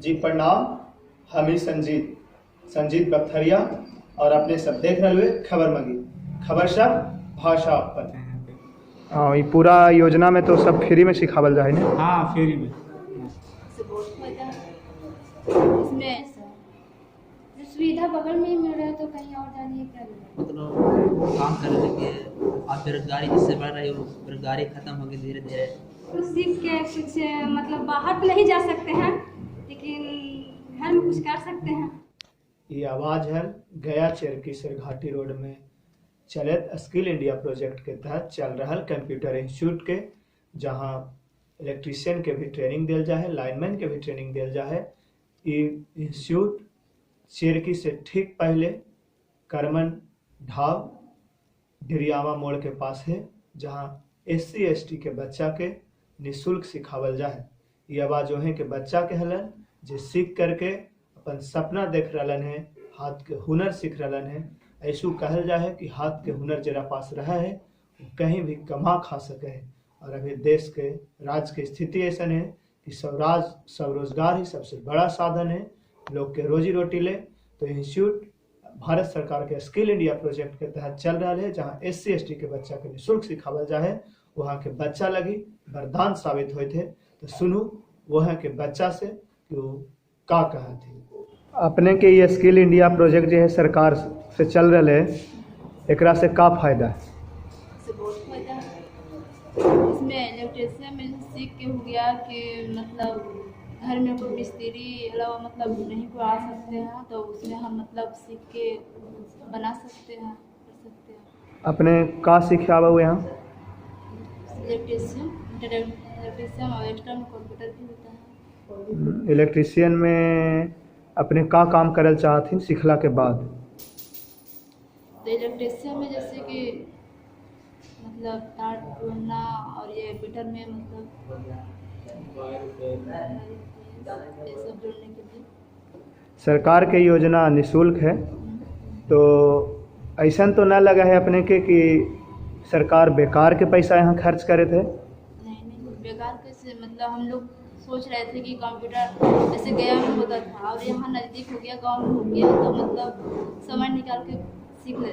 जी प्रणाम। हम ही संजीत बख्तरिया और अपने सब देख रहे हुए खबर मगी खबर सब भाषा पर। हाँ, ये पूरा योजना में तो सब फ्री में सिखावल जाए ना। हाँ, फ्री में। इसमें सुविधा बगल में ही मिल रहा है तो कहीं और जाने क्या मतलब काम करने लगे और बेरोजगारी जिससे बढ़ रही है वो बेरोजगारी खत्म होगी धीरे धीरे। कुछ सीख के कुछ मतलब बाहर तो नहीं जा सकते हैं लेकिन घर में कुछ कर सकते हैं। ये आवाज़ है गया चेरकी सरघाटी रोड में चलित स्किल इंडिया प्रोजेक्ट के तहत चल रहा कंप्यूटर इंस्टीट्यूट के, जहां इलेक्ट्रीशियन के भी ट्रेनिंग दिल जाए, लाइनमैन के भी ट्रेनिंग दिल जाए। ये इंस्टीट्यूट चेरकी से ठीक पहले करमन ढाब डिरियावा मोड़ के पास है, जहां SC ST के बच्चा के निःशुल्क सिखावल जाए। ये आवाज है कि बच्चा के हलन जे सीख करके अपन सपना देख रलन है, हाथ के हुनर सीख रलन है। ऐसू कहल जाए कि हाथ के हुनर जरा पास रहा है वो कहीं भी कमा खा सके है। और अभी देश के राज्य की स्थिति ऐसा है कि स्वरोजगार ही सबसे बड़ा साधन है लोग के रोजी रोटी ले। तो इंस्टीट्यूट भारत सरकार के स्किल इंडिया प्रोजेक्ट के तहत चल रहा है, जहाँ SC ST के बच्चा के निःशुल्क सिखावल जाए। वहाँ के बच्चा लगी वरदान साबित हुए थे। तो सुनू वहाँ के बच्चा से कि वो का कहा थे। अपने के ये स्किल इंडिया प्रोजेक्ट जो है सरकार से चल रहा है, एकरा से का फायदा है? इससे बहुत फायदा है। इसमें इलेक्ट्रीशियन में सीख के हो गया कि मतलब घर में कोई मिस्त्री अलावा मतलब नहीं को आ सकते हैं तो उसमें हम मतलब सीख के बना सकते हैं, कर सकते हैं। अपने का सीखे आवा हुए यहाँ? इलेक्ट्रीशियन और एक्स्ट्रा में कंप्यूटर भी होता है। इलेक्ट्रीशियन में अपने का काम करल चाहथिन सीखला के बाद? तो इलेक्ट्रीशियन में जैसे कि मतलब तार जोड़ना और ये मीटर में मतलब ये सब जोड़ने के लिए सरकार के योजना निःशुल्क है, तो ऐसा तो ना लगा है अपने के कि सरकार बेकार के पैसा यहाँ खर्च करे थे? नहीं, बेकार कैसे, मतलब हम लोग सोच रहे थे कि कंप्यूटर जैसे गया में होता था और यहाँ नज़दीक हो गया, गांव में हो गया, तो मतलब समय निकाल के सीख ले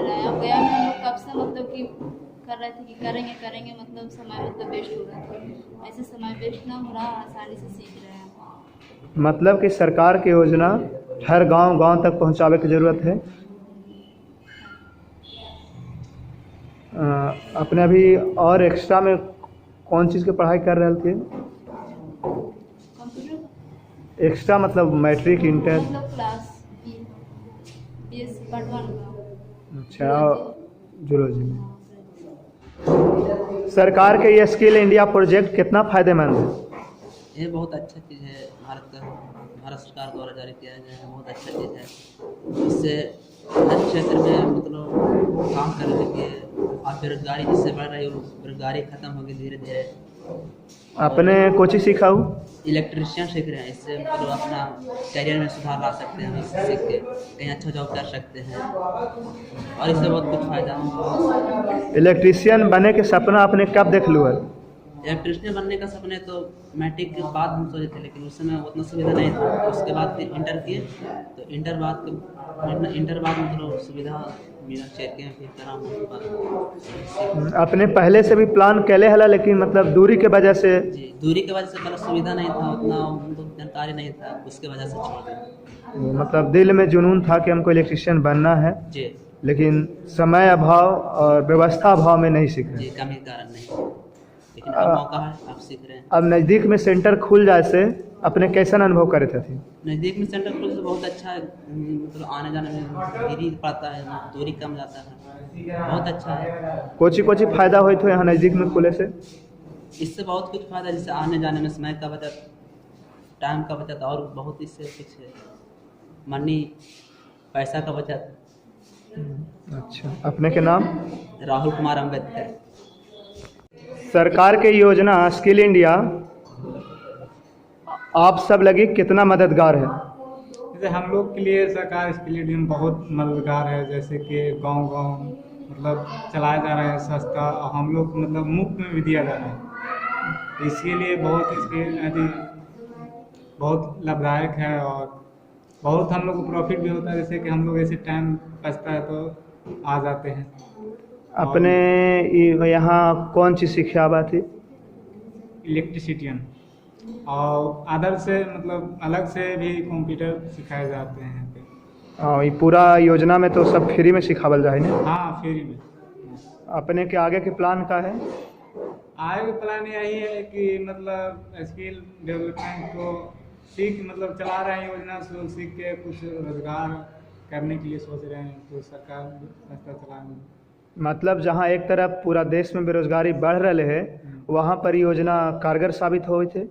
रहा है। अब गया में हम लोग कब से मतलब कि कर रहे थे कि करेंगे मतलब समय मतलब वेस्ट हो रहा था। ऐसे समय वेस्ट ना हो रहा, आसानी से सीख रहे हैं। मतलब कि सरकार की योजना हर गांव तक पहुंचावे की ज़रूरत है। अपने अभी और एक्स्ट्रा में कौन चीज़ की पढ़ाई कर रहे थे? कंप्यूटर एक्स्ट्रा मतलब मैट्रिक इंटर? मतलब क्लास BSc पार्ट 1 अच्छा, जूलॉजी में। सरकार के ये स्किल इंडिया प्रोजेक्ट कितना फ़ायदेमंद है? ये बहुत अच्छा चीज़ है, भारत सरकार द्वारा जारी किया गया है, बहुत अच्छा चीज़ है। इससे हर क्षेत्र में मतलब काम करने लगे और बेरोजगारी जिससे बढ़ रही है वो बेरोजगारी खत्म होगी धीरे धीरे। अपने कोची सीखाऊ? इलेक्ट्रीशियन सीख रहे हैं, इससे मतलब अपना करियर में सुधार ला सकते हैं, इससे सीख के कहीं अच्छा जॉब कर सकते हैं और इससे बहुत कुछ फायदा है। इलेक्ट्रीशियन बने के सपना अपने कब देख लू? इलेक्ट्रीशियन बनने का सपने तो मैट्रिक के बाद हम सोचे थे, लेकिन उस समय उतना सुविधा नहीं था। उसके बाद फिर इंटर किए, तो इंटर बाद मतलब सुविधा मिला चेक में, फिर करा। अपने पहले से भी प्लान कैले हला, लेकिन मतलब दूरी के वजह से? जी, दूरी की वजह से पहले सुविधा नहीं था, उतना उनको जानकारी नहीं था, उसके वजह से छोड़ दिया। मतलब दिल में जुनून था कि हमको इलेक्ट्रीशियन बनना है जी, लेकिन समय अभाव और व्यवस्था अभाव में नहीं सीख रहे। जी, कमी कारण नहीं, लेकिन अब मौका है, आप सीख रहे हैं। अब नज़दीक में सेंटर खुल जाए से अपने कैसा अनुभव करे थे? नज़दीक में सेंटर खुलने से बहुत अच्छा है, मतलब आने जाने में देरी पड़ता है, दूरी कम जाता है, बहुत अच्छा है। कोची फायदा हुई तो यहाँ नज़दीक में खुले से? इससे बहुत कुछ फायदा, जैसे आने जाने में समय का बचत, टाइम का बचत और बहुत इससे कुछ है, मनी पैसा का बचत। अच्छा, अपने के नाम? राहुल कुमार अम्बेडकर। सरकार के योजना स्किल इंडिया आप सब लगी कितना मददगार है? जैसे हम लोग के लिए सरकार स्किल इंडिया में बहुत मददगार है, जैसे कि गांव मतलब चलाया जा रहा है सस्ता, और हम लोग मतलब मुफ्त में भी दिया जा रहा है। इसके लिए बहुत इसके बहुत लाभदायक है और बहुत हम लोग को प्रॉफिट भी होता है। जैसे कि हम लोग ऐसे टाइम बचता है तो आ जाते हैं। अपने यहाँ कौन सी शिक्षा बा थी? इलेक्ट्रिसिटियन और अदर से मतलब अलग से भी कंप्यूटर सिखाए जाते हैं यहाँ पे। हाँ, ये पूरा योजना में तो सब फ्री में सिखावल जाए ना? हाँ, फ्री में। अपने के आगे के प्लान का है? आगे प्लान यही है कि मतलब स्किल डेवलपमेंट को मतलब चला रहे हैं योजना, सो सीख के कुछ रोजगार करने के लिए सोच रहे हैं, तो सरकार संस्था चलाने। मतलब जहाँ एक तरफ पूरा देश में बेरोजगारी बढ़ रहे है, वहाँ पर योजना कारगर साबित हुए थे।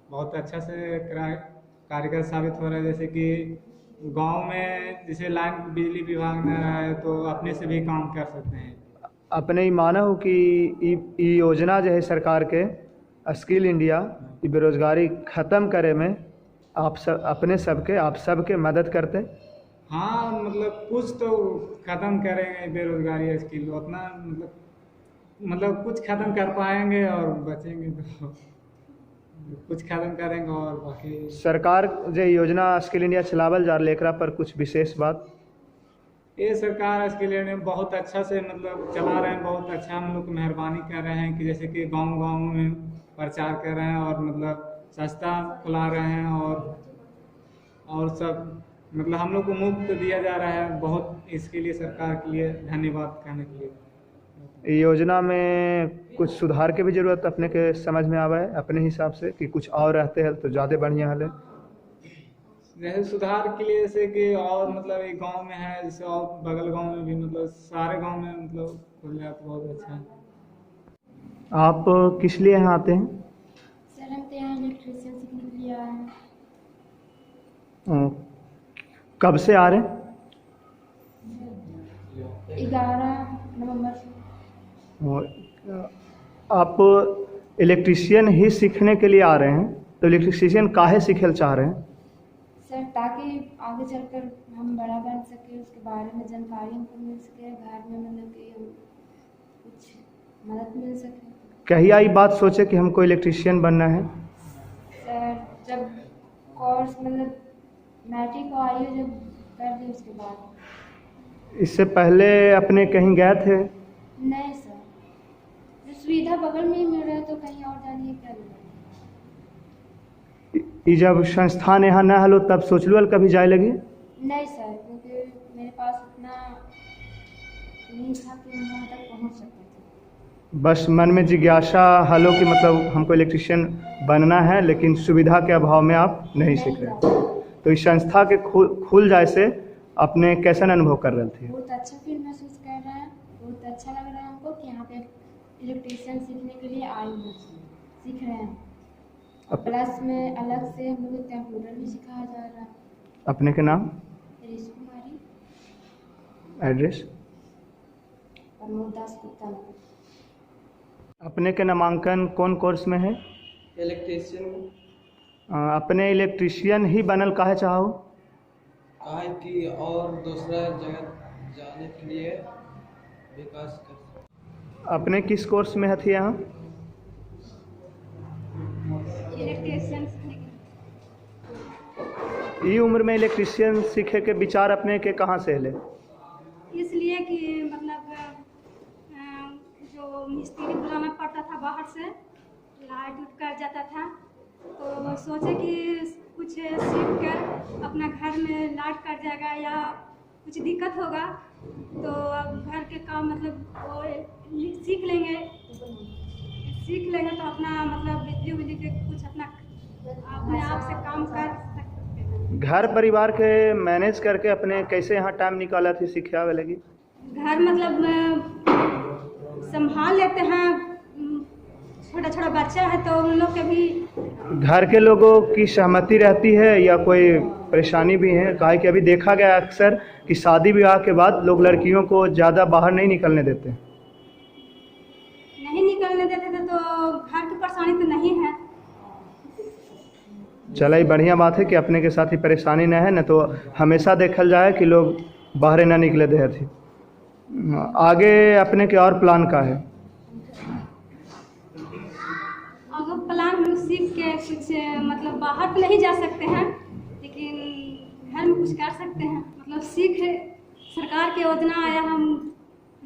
बहुत अच्छा से कारगर साबित हो रहा है। जैसे कि गांव में जैसे लाइन बिजली विभाग न रहा है तो अपने से भी काम कर सकते हैं। अपने ही माना हो कि ये योजना जो है सरकार के स्किल इंडिया, ये बेरोजगारी ख़त्म करे में आप सबके मदद करते? हाँ, मतलब कुछ तो ख़त्म करेंगे बेरोजगारी, स्किल उतना मतलब कुछ ख़त्म कर पाएंगे और बचेंगे तो कुछ ख़त्म करेंगे और बाकी सरकार जो योजना स्किल इंडिया चलावल जा रहा है, एकरा पर कुछ विशेष बात? ये सरकार स्किल इंडिया बहुत अच्छा से मतलब चला रहे हैं। बहुत अच्छा हम लोग मेहरबानी कर रहे हैं कि जैसे कि गांव में प्रचार कर रहे हैं और मतलब सस्ता खुला रहे हैं और सब मतलब हम लोग को मुफ्त दिया जा रहा है। बहुत इसके लिए सरकार के लिए धन्यवाद कहने के लिए। योजना में कुछ सुधार की भी जरूरत अपने के समझ में आवा है अपने हिसाब से कि कुछ और रहते हैं तो ज़्यादा बढ़िया है? जैसे सुधार के लिए जैसे कि और मतलब एक गांव में है, जैसे और बगल गांव में भी मतलब सारे गांव में मतलब खुल जाए तो बहुत अच्छा है। आप किस लिए यहाँ आते हैं? सर हम तो यहाँ इलेक्ट्रिशियन सीखने के लिए आए हैं। कब से आ रहे हैं? 11 नवंबर से। आप इलेक्ट्रिशियन ही सीखने के लिए आ रहे हैं, तो इलेक्ट्रिशियन काहे सीखल चाह रहे हैं? सर ताकि आगे चलकर हम बड़ा बन सके, उसके बारे में जानकारी हमको मिल सके, घर में मतलब कि हम कुछ मदद मिल सके। कहिया ये बात सोचे कि हमको इलेक्ट्रिशियन बनना है? सर जब कोर्स मतलब मैट्रिक और आयु जब कर दी उसके बाद। इससे पहले अपने कहीं गए थे? नहीं सर, जो सुविधा बगल में ही मिल रहा है तो कहीं और जाने क्या मिल रहा है। ये जब संस्थान यहाँ न हलो तब सोचलू कभी जाए लगी? नहीं सर, क्योंकि मेरे पास उतना नहीं था कि मैं वहाँ तक पहुँच सकता था। बस मन में जिज्ञासा हलो कि मतलब हमको इलेक्ट्रिशियन बनना है, लेकिन सुविधा के अभाव में आप नहीं सीख रहे। तो इस संस्था के खुल जाए से अपने कैसा अनुभव कर रहे थे? बहुत अच्छा फील महसूस कर रहे हैं। बहुत अच्छा लग रहा है हमको कि यहाँ पे इलेक्ट्रिशियन सीखने के लिए आए हैं, सीख रहे हैं। प्लस में अलग से हम लोग कंप्यूटर भी सिखाया जा रहा है। अपने के नाम? ऋषि कुमारी। एड्रेस? प्रमोद दास गुप्ता। अपने के नामांकन कौन कोर्स में है? इलेक्ट्रिशियन। अपने इलेक्ट्रिशियन ही बनल काहे चाहो? काहे कि और दूसरा जगह जाने के लिए विकास कर। अपने किस कोर्स में थी यहाँ? इलेक्ट्रिशियन। ये उम्र में इलेक्ट्रिशियन सीखे के विचार अपने के कहाँ से ले? इसलिए कि मतलब जो मिस्त्री बुलाना पड़ता था बाहर से, लाइट उठ कर जाता था, तो सोचे कि कुछ सीख कर अपना घर में लाइट कट जाएगा या कुछ दिक्कत होगा तो अब घर के काम मतलब वो सीख लेंगे तो अपना मतलब बिजली के कुछ अपने आप से काम कर सकते हैं। घर परिवार के मैनेज करके अपने कैसे यहाँ टाइम निकाला थी सीखा वाले की? घर मतलब संभाल लेते हैं, छोटा बच्चा है तो उन लोग के भी। घर के लोगों की सहमति रहती है या कोई परेशानी भी है? काहे कि अभी देखा गया अक्सर कि शादी विवाह के बाद लोग लड़कियों को ज़्यादा बाहर नहीं निकलने देते। नहीं निकलने देते थे तो घर की परेशानी तो नहीं है। चला ही बढ़िया बात है कि अपने के साथ ही परेशानी न है, न तो हमेशा देखल जाए कि लोग बाहर ना निकले दे थी। आगे अपने के और प्लान का है? अगर प्लान हम लोग सीख के कुछ मतलब बाहर तो नहीं जा सकते हैं, लेकिन घर में कुछ कर सकते हैं। मतलब सीख सरकार की योजना आया, हम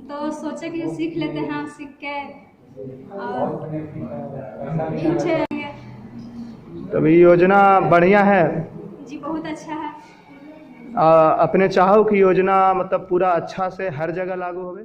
तो सोचे कि सीख लेते हैं, सीख के और कुछ तब ये योजना बढ़िया है। जी बहुत अच्छा है। अपने चाहो कि योजना मतलब पूरा अच्छा से हर जगह लागू होवे।